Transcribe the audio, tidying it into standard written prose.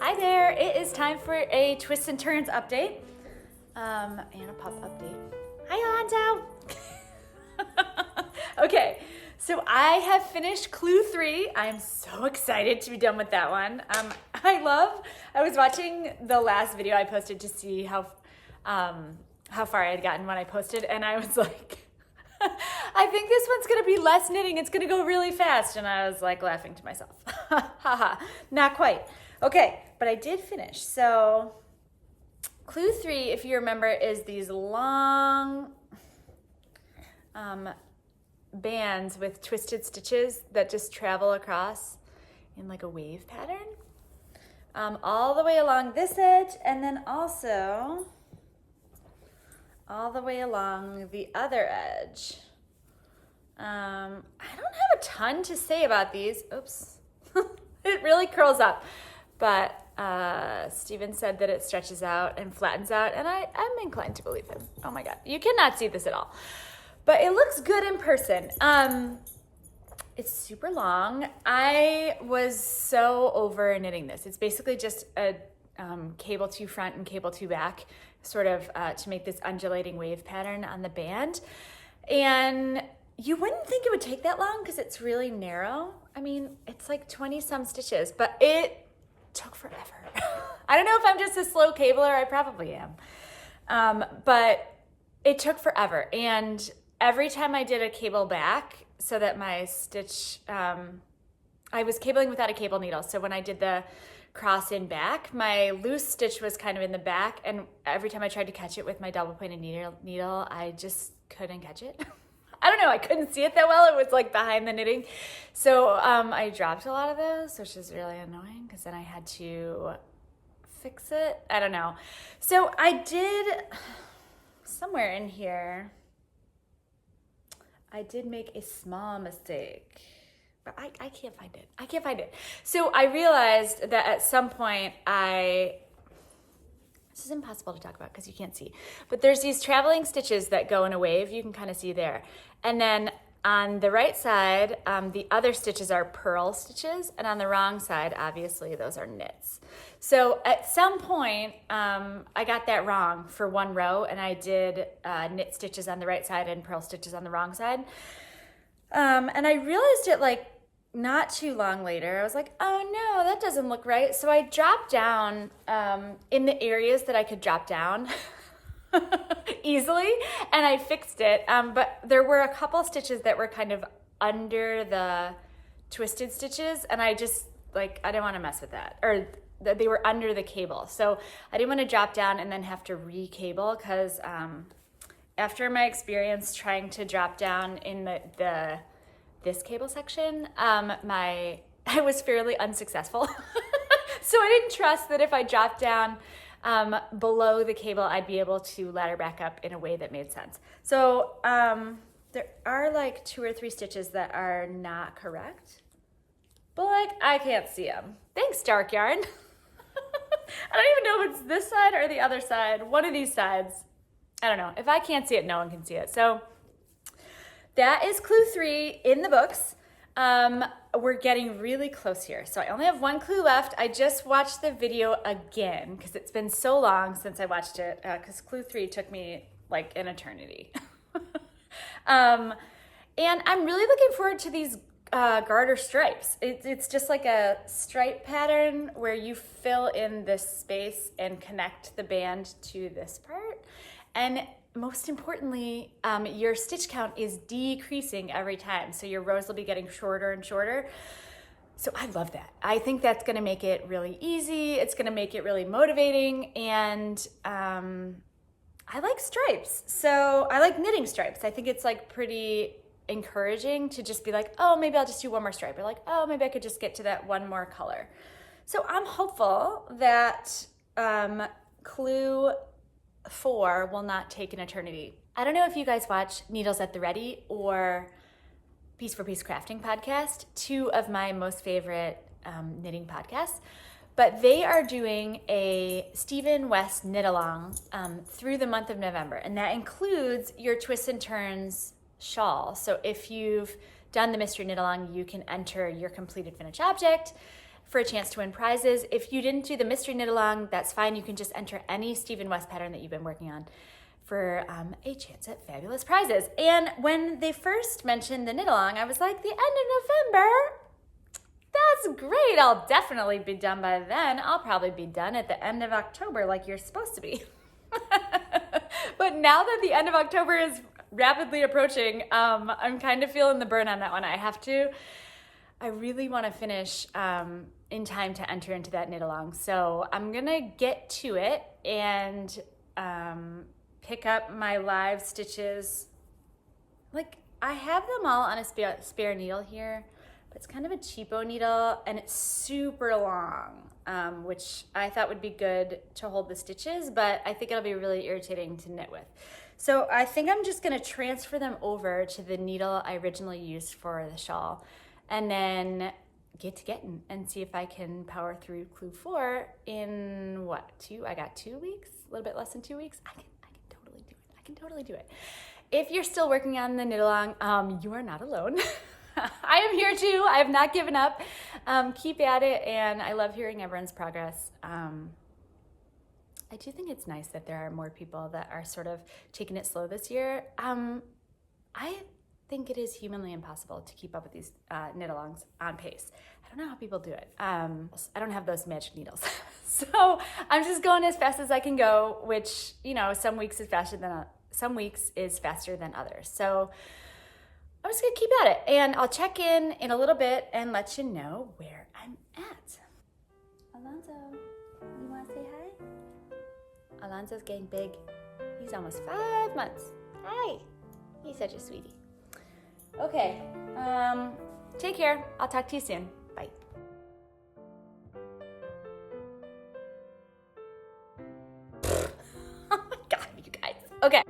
Hi there, it is time for a Twists and Turns update and a pup update. Hi, Alonzo. Okay, so I have finished Clue 3. I'm so excited to be done with that one. I was watching the last video I posted to see how far I had gotten when I posted, and I was like, I think this one's gonna be less knitting, it's gonna go really fast, and I was like laughing to myself. Haha, not quite. Okay, but I did finish. So Clue 3, if you remember, is these long bands with twisted stitches that just travel across in like a wave pattern. All the way along this edge, and then also all the way along the other edge. I don't have a ton to say about these. Oops. It really curls up. But Steven said that it stretches out and flattens out, and I'm inclined to believe him. Oh my God, you cannot see this at all. But it looks good in person. It's super long. I was so over knitting this. It's basically just a cable 2 front and cable 2 back, sort of to make this undulating wave pattern on the band. And you wouldn't think it would take that long because it's really narrow. I mean, it's like 20 some stitches, but it took forever. I don't know if I'm just a slow cabler, I probably am. But it took forever. And every time I did a cable back so that my stitch, I was cabling without a cable needle. So when I did the cross in back, my loose stitch was kind of in the back. And every time I tried to catch it with my double pointed needle, I just couldn't catch it. I don't know, I couldn't see it that well. It was like behind the knitting. So I dropped a lot of those, which is really annoying because then I had to fix it. I don't know. So I did, somewhere in here, I did make a small mistake, but I can't find it. I can't find it. So I realized that at some point this is impossible to talk about because you can't see, but there's these traveling stitches that go in a wave. You can kind of see there. And then on the right side, the other stitches are purl stitches, and on the wrong side, obviously, those are knits. So at some point, I got that wrong for one row, and I did knit stitches on the right side and purl stitches on the wrong side. And I realized it like not too long later. I was like, oh no, that doesn't look right. So I dropped down in the areas that I could drop down easily, and I fixed it. But there were a couple stitches that were kind of under the twisted stitches, and I just like, I didn't want to mess with that, or they were under the cable. So I didn't want to drop down and then have to re-cable because after my experience trying to drop down in this cable section, I was fairly unsuccessful. So I didn't trust that if I dropped down below the cable, I'd be able to ladder back up in a way that made sense. So there are like 2 or 3 stitches that are not correct, but like I can't see them. Thanks, Dark Yarn. I don't even know if it's this side or the other side. One of these sides. I don't know. If I can't see it, no one can see it. So that is Clue 3 in the books. We're getting really close here. So I only have 1 clue left. I just watched the video again because it's been so long since I watched it, because Clue 3 took me like an eternity. And I'm really looking forward to these garter stripes. It's just like a stripe pattern where you fill in this space and connect the band to this part. And most importantly, your stitch count is decreasing every time. So your rows will be getting shorter and shorter. So I love that. I think that's gonna make it really easy. It's gonna make it really motivating. And I like stripes. So I like knitting stripes. I think it's like pretty encouraging to just be like, oh, maybe I'll just do 1 more stripe. Or like, oh, maybe I could just get to that 1 more color. So I'm hopeful that Clue 4 will not take an eternity. I don't know if you guys watch Needles at the Ready or Piece for Piece Crafting podcast, 2 of my most favorite knitting podcasts, but they are doing a Stephen West knit along through the month of November, and that includes your Twists and Turns shawl. So if you've done the mystery knit along, you can enter your completed finished object for a chance to win prizes. If you didn't do the mystery knit along, that's fine. You can just enter any Stephen West pattern that you've been working on for a chance at fabulous prizes. And when they first mentioned the knit along, I was like, the end of November? That's great. I'll definitely be done by then. I'll probably be done at the end of October like you're supposed to be. But now that the end of October is rapidly approaching, I'm kind of feeling the burn on that one. I really want to finish in time to enter into that knit along. So I'm going to get to it and pick up my live stitches. Like, I have them all on a spare needle here, but it's kind of a cheapo needle and it's super long, which I thought would be good to hold the stitches, but I think it'll be really irritating to knit with. So I think I'm just going to transfer them over to the needle I originally used for the shawl, and then get to getting and see if I can power through clue 4 in I got 2 weeks, a little bit less than 2 weeks. I can totally do it. I can totally do it. If you're still working on the knit along, you are not alone. I am here too. I have not given up. Keep at it, and I love hearing everyone's progress. I do think it's nice that there are more people that are sort of taking it slow this year. I think it is humanly impossible to keep up with these knit alongs on pace. I don't know how people do it. I don't have those magic needles. So I'm just going as fast as I can go, which, you know, some weeks is faster than others. So I'm just gonna keep at it, and I'll check in a little bit and let you know where I'm at. Alonzo, you wanna say hi? Alonzo's getting big. He's almost 5 months. Hi, he's such a sweetie. Okay, take care. I'll talk to you soon. Bye. Oh my God, you guys. Okay.